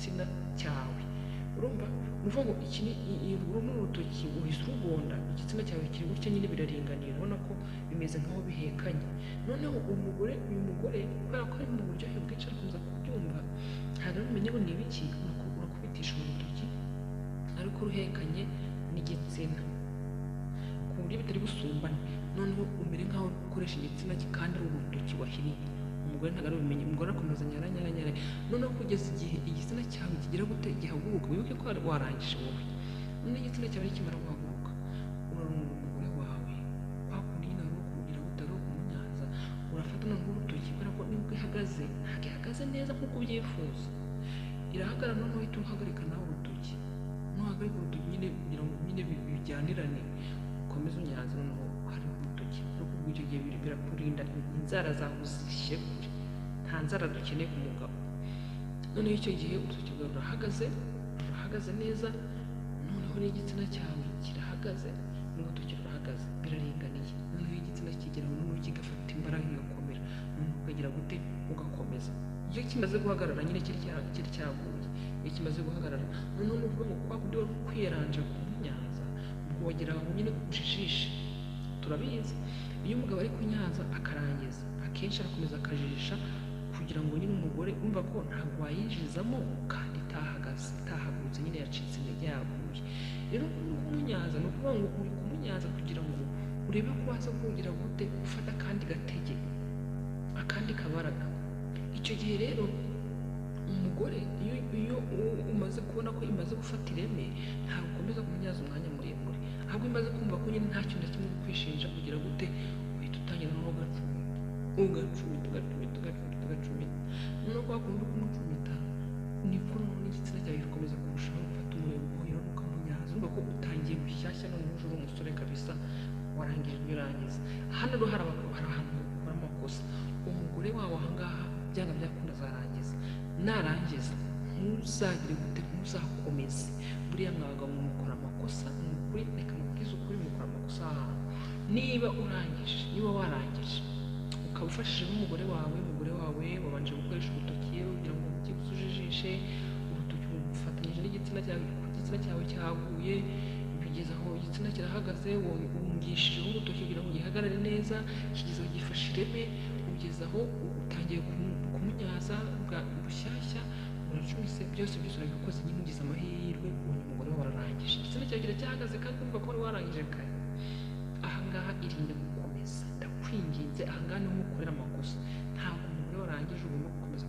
igitsina cyawe. Urumva nuvuga ngo iki ni urutoki uhise urugonda, igitsina cyawe kiri gutya nyine biraringaniye, urabona ko bimeze nkaho bihekanye. Noneho uyu mugore kubera ko ari mu buryohe bwinshi arakomeza kubyumva, ntabwo umenye ngo ni ibiki, urakubitisha urutoki ariko ruhekanye n'igitsina ku buryo bitari busumbane, noneho umere nkaho ukoresha igitsina kandi ari urutoki wahiriye. Umugore ntabwo arubimenye, umugore akomeza nyara, noneho kugeza igihe igitsina cyawe kigira gute gihaguruka. Wibuke ko warangije wowe, noneho igitsina cyawe nikimara guhaguruka urarunga umugore wawe, hakundi nyine ari ukugira gute, ari ukumwanyaza, urafata noneho urutoki, kubera ko nibwo ihagaze ntabwo ihagaze neza nk'uko ubyifuza, irahagarara, noneho uhita uhagarika nawe urutoki, nuhagarika urutoki nyine kugira ngo nyine bijyanirane, ukomeze unyaze, noneho hariho urutoki. Ariko ubwo icyo gihe birakurinda inzara zawe zishyire kure, nta nzara dukeneye ku mugabo. Noneho icyo gihe urutoki rwawe rurahagaze neza, noneho n'igitsina cyawe kirahagaze, n'urutoki rurahagaze, biraringaniye. Noneho igitsina kigeraho, noneho kigafata imbaraga kigakomera, noneho ukagira gute ugakomeza. Iyo kimaze guhagarara nyine kiri cyaguye, iyo kimaze guhagarara, noneho ni ukuvuga ngo kwa kundi wari kwiyaranja kunyaza, ubwo wagera aho nyine ujijishe. Turabizi iyo umugabo ari kunyaza akarangiza, akenshi arakomeza akajijisha kugira ngo nyine umugore umva ko ntabwo wayinjizamo kandi itahagurutse, nyine yacitse intege, yaguye. Rero kumunyaza ni ukuvuga ngo uri kumunyaza kugira ngo urebe ko waza kugira gute ufata akandi gatege, akandi kabaraga. Icyo gihe rero umugore iyo umaze kubona ko imaze gufata ireme, ntabwo ukomeza kumunyaza umwanya muremure, ahubwo imaze kumva ko nyine nta kintu na kimwe kwishinja kugira gute, uhita utangira noneho ugacumita, noneho kwa kundi kumucumita niko noneho n'igitsina cyawe gikomeza kurushaho gufata umurego, ukamunyaza, urumva ko utangiye gushyashya, noneho uje uri umusore kabisa warangije ibyo urangiza. Hano rero hari ahantu bakora amakosa, umugore wawe ahangaha byanga byakunda azarangiza, narangiza ntuzagire gute, ntuzakomeze. Buriya mwabagabo mukora amakosa, ni ukuri, reka mubwize ukuri, mukora amakosa ahantu. Niba warangije ukaba ufashije n'umugore wawe wabanje gukoresha urutoki kugira ngo byibuze ujijishe, urutoki ufatanyije n'igitsina cyawe cyaguye, bigeze aho igitsina kirahagaze, wungishijeho urutoki kugira ngo gihagarare neza, kigeze aho gifashe ireme, ugeze aho utangiye kumunyaza bushyashya, uracumise, byose urabikoze, nyine ugize amahirwe, ubonye umugore wawe ararangije, igitsina cyawe kiracyahagaze kandi urumva ko wari warangije kare. Ahangaha irinde gukomeza, ndakwinginze, ahangaha niho mukorera amakosa. Ntabwo umugore warangije ugomba gukomeza